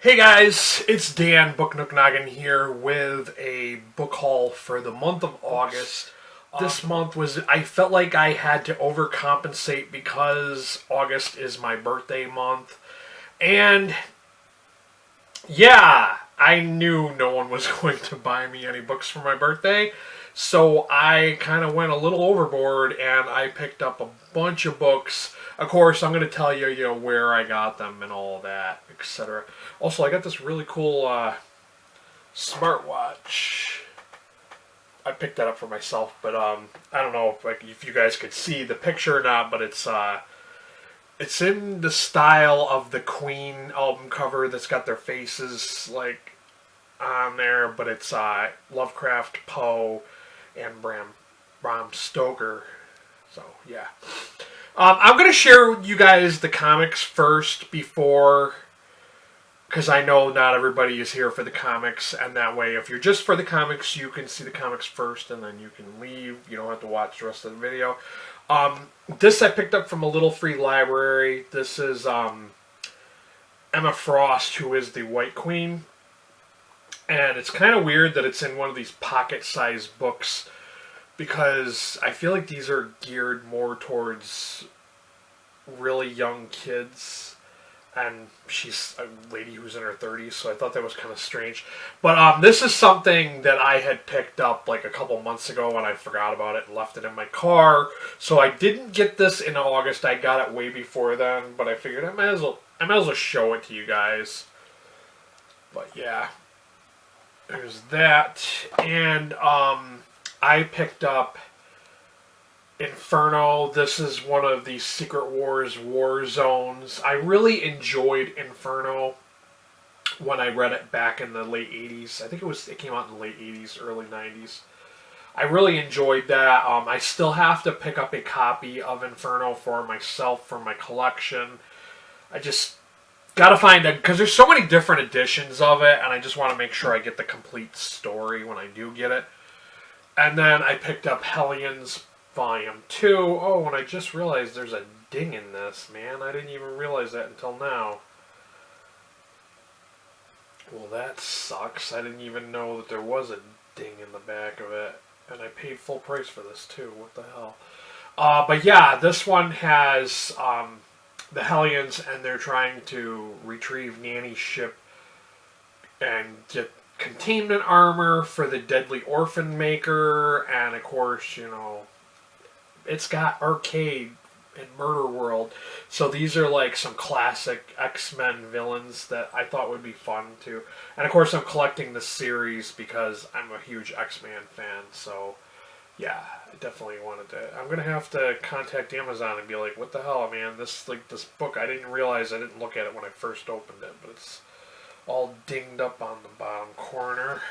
Hey guys, it's Dan Book Nook Noggin here with a book haul for the month of August. This month I felt like I had to overcompensate because August is my birthday month. And yeah, I knew no one was going to buy me any books for my birthday. So I kind of went a little overboard and I picked up a bunch of books. Of course, I'm going to tell you, where I got them and all that, etc. Also, I got this really cool smartwatch. I picked that up for myself, but I don't know if you guys could see the picture or not, but it's in the style of the Queen album cover that's got their faces on there, but it's Lovecraft, Poe, and Bram Stoker. So yeah, I'm gonna share with you guys the comics first before, because I know not everybody is here for the comics, and that way, if you're just for the comics, you can see the comics first, and then you can leave. You don't have to watch the rest of the video. This I picked up from a little free library. This is Emma Frost, who is the White Queen. And it's kind of weird that it's in one of these pocket-sized books, because I feel like these are geared more towards really young kids. And she's a lady who's in her 30s, so I thought that was kind of strange. But this is something that I had picked up like a couple months ago, and I forgot about it and left it in my car. So I didn't get this in August. I got it way before then, but I figured I might as well show it to you guys. But yeah, there's that, and I picked up Inferno. This is one of the Secret Wars war zones. I really enjoyed Inferno when I read it back in the late 80s. I think it came out in the late 80s, early 90s. I really enjoyed that. I still have to pick up a copy of Inferno for myself, for my collection. I just gotta find it, because there's so many different editions of it, and I just want to make sure I get the complete story when I do get it. And then I picked up Hellions Volume 2. Oh, and I just realized there's a ding in this, man. I didn't even realize that until now. Well, that sucks. I didn't even know that there was a ding in the back of it. And I paid full price for this, too. What the hell? But yeah, this one has the Hellions, and they're trying to retrieve Nanny's ship and get containment armor for the Deadly Orphan Maker, and of course, it's got Arcade and Murder World. So these are like some classic X-Men villains that I thought would be fun too. And of course, I'm collecting the series because I'm a huge X-Men fan. So yeah, I definitely wanted to. I'm gonna have to contact Amazon and be like, "What the hell, man? This book. I didn't realize. I didn't look at it when I first opened it, but it's all dinged up on the bottom corner."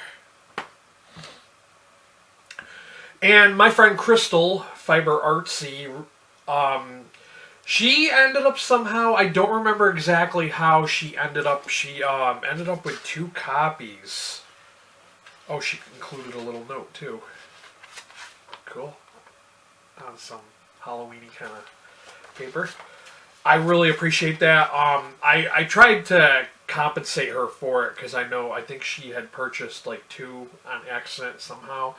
And my friend Crystal, Fiber Artsy, she ended up somehow, I don't remember exactly how she ended up, ended up with 2 copies. Oh, she included a little note too. Cool. On some Halloween-y kind of paper. I really appreciate that. I tried to compensate her for it, because I think she had purchased like 2 on accident somehow.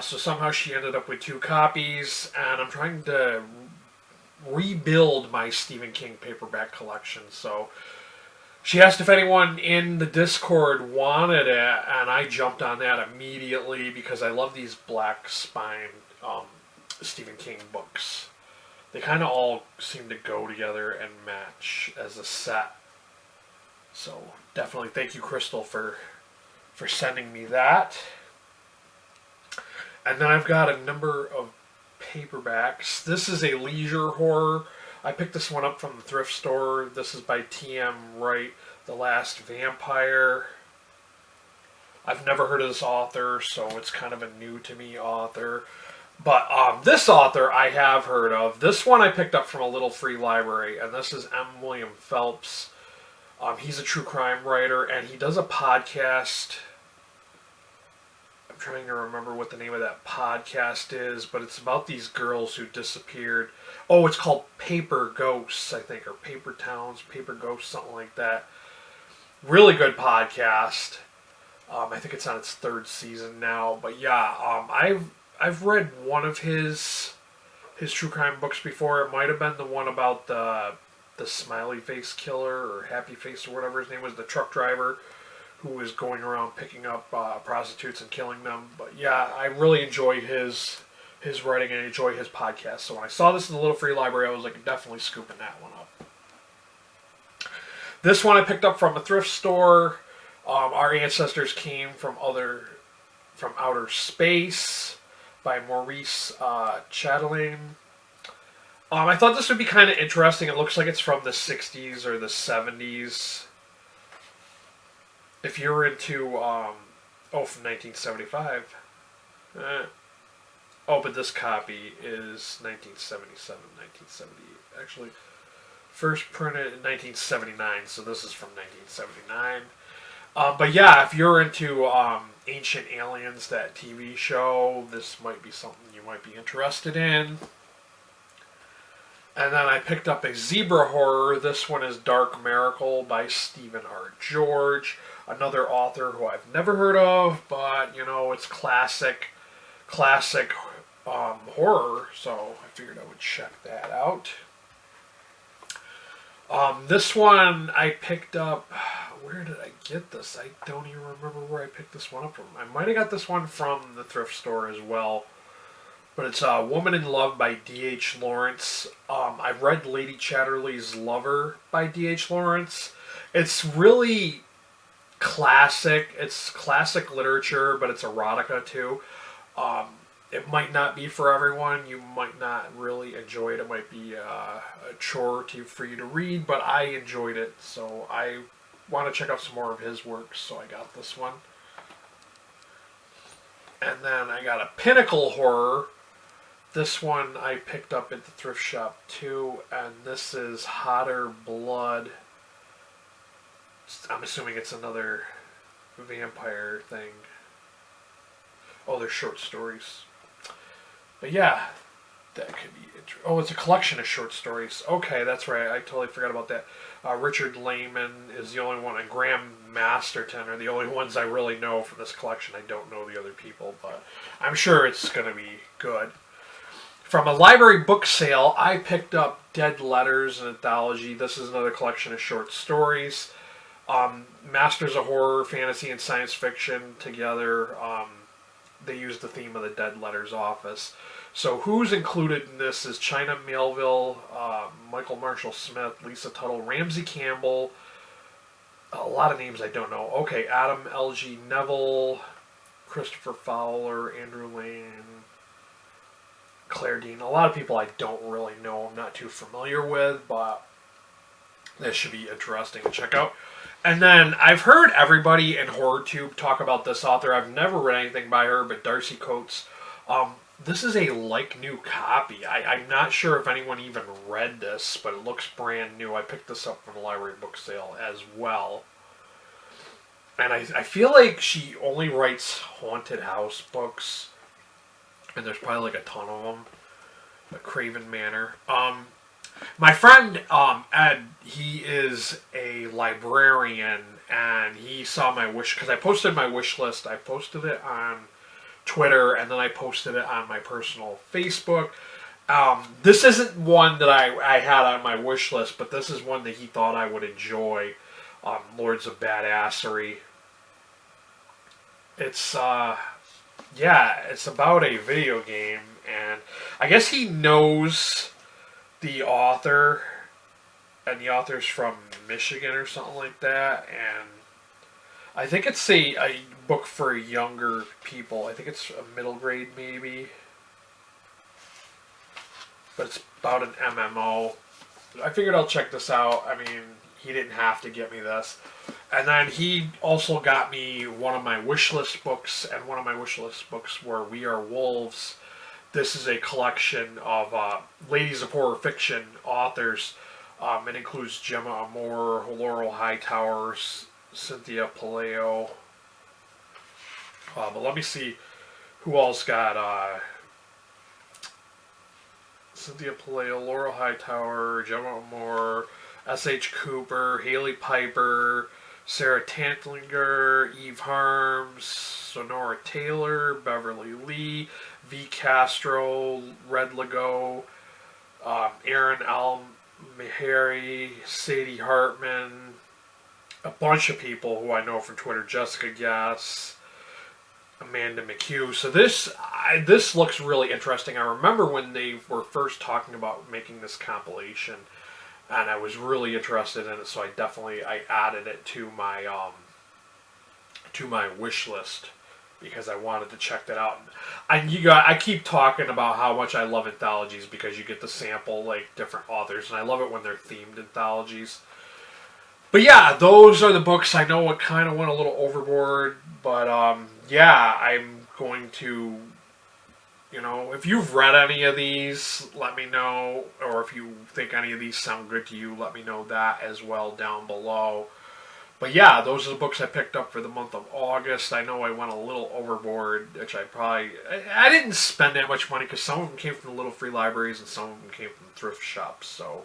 So somehow she ended up with 2 copies, and I'm trying to rebuild my Stephen King paperback collection. So she asked if anyone in the Discord wanted it, and I jumped on that immediately because I love these black spine Stephen King books. They kind of all seem to go together and match as a set. So definitely thank you, Crystal, for sending me that. And then I've got a number of paperbacks. This is a leisure horror. I picked this one up from the thrift store. This is by T.M. Wright, The Last Vampire. I've never heard of this author, so it's kind of a new to me author. But this author I have heard of. This one I picked up from a little free library, and this is M. William Phelps. He's a true crime writer, and he does a podcast. I'm trying to remember what the name of that podcast is, but it's about these girls who disappeared. Oh, it's called Paper Ghosts, I think, or Paper Towns, Paper Ghosts, something like that. Really good podcast. I think it's on its third season now. But yeah, I've read one of his true crime books before. It might have been the one about the smiley face killer or happy face or whatever his name was, the truck driver who was going around picking up prostitutes and killing them. But yeah, I really enjoy his writing and enjoy his podcast. So when I saw this in the Little Free Library, I was like definitely scooping that one up. This one I picked up from a thrift store. Our ancestors came from outer space by Maurice Chatelain. I thought this would be kind of interesting. It looks like it's from the 60s or the 70s. If you're into, from 1975. But this copy is 1977, 1978. Actually, first printed in 1979, so this is from 1979. But yeah, if you're into Ancient Aliens, that TV show, this might be something you might be interested in. And then I picked up a zebra horror. This one is Dark Miracle by Stephen R. George, another author who I've never heard of, but you know, it's classic horror, so I figured I would check that out. This one I picked up. Where did I get this? I don't even remember where I picked this one up from. I might have got this one from the thrift store as well. But it's Woman in Love by D.H. Lawrence. I've read Lady Chatterley's Lover by D.H. Lawrence. It's really classic. It's classic literature, but it's erotica too. It might not be for everyone. You might not really enjoy it. It might be a chore for you to read, but I enjoyed it. So I want to check out some more of his work, so I got this one. And then I got a Pinnacle Horror. This one I picked up at the thrift shop too, and this is Hotter Blood. I'm assuming it's another vampire thing. Oh, they're short stories. But yeah, that could be interesting. Oh, it's a collection of short stories. Okay, that's right. I totally forgot about that. Richard Lehman is the only one, and Graham Masterton are the only ones I really know from this collection. I don't know the other people, but I'm sure it's going to be good. From a library book sale, I picked up Dead Letters, an anthology. This is another collection of short stories. Masters of Horror, Fantasy, and Science Fiction together. They use the theme of the Dead Letters office. So who's included in this is China Melville, Michael Marshall Smith, Lisa Tuttle, Ramsey Campbell. A lot of names I don't know. Okay, Adam L.G. Neville, Christopher Fowler, Andrew Lane, Claire Dean. A lot of people I don't really know, I'm not too familiar with, but this should be interesting to check out. And then I've heard everybody in HorrorTube talk about this author. I've never read anything by her, but Darcy Coates. This is a like-new copy. I'm not sure if anyone even read this, but it looks brand new. I picked this up from the library book sale as well. And I feel like she only writes haunted house books. And there's probably like a ton of them. But Craven Manor. My friend Ed, he is a librarian, and he saw my wish, because I posted my wish list. I posted it on Twitter, and then I posted it on my personal Facebook. This isn't one that I had on my wish list, but this is one that he thought I would enjoy. Lords of Badassery. It's it's about a video game, and I guess he knows the author, and the author's from Michigan or something like that, and I think it's a book for younger people. I think it's a middle grade maybe, but it's about an MMO. I figured I'll check this out. I mean, he didn't have to get me this. And then he also got me one of my wishlist books, and one of my wishlist books were We Are Wolves. This is a collection of ladies of horror fiction authors. It includes Gemma Amore, Laurel Hightower, Cynthia Paleo. But let me see who else got Cynthia Paleo, Laurel Hightower, Gemma Amore, S.H. Cooper, Haley Piper, Sarah Tantlinger, Eve Harms, Sonora Taylor, Beverly Lee, V. Castro, Red Lego, Aaron L. Meharry, Sadie Hartman, a bunch of people who I know from Twitter, Jessica Guess, Amanda McHugh. So this looks really interesting. I remember when they were first talking about making this compilation, and I was really interested in it. So I added it to my wish list because I wanted to check that out. I keep talking about how much I love anthologies because you get to sample like different authors, and I love it when they're themed anthologies. But yeah, those are the books. I know it kind of went a little overboard, but yeah, I'm going to, if you've read any of these, let me know. Or if you think any of these sound good to you, let me know that as well down below. But yeah, those are the books I picked up for the month of August. I know I went a little overboard, which I didn't spend that much money because some of them came from the little free libraries and some of them came from thrift shops, so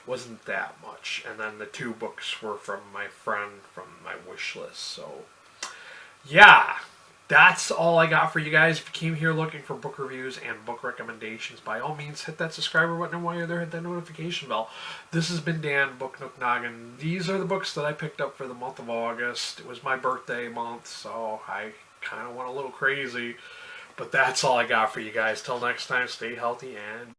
it wasn't that much. And then the 2 books were from my friend from my wish list. So yeah, that's all I got for you guys. If you came here looking for book reviews and book recommendations, by all means, hit that subscriber button, and while you're there, hit that notification bell. This has been Dan, Book Nook Noggin. These are the books that I picked up for the month of August. It was my birthday month, so I kind of went a little crazy. But that's all I got for you guys. Till next time, stay healthy and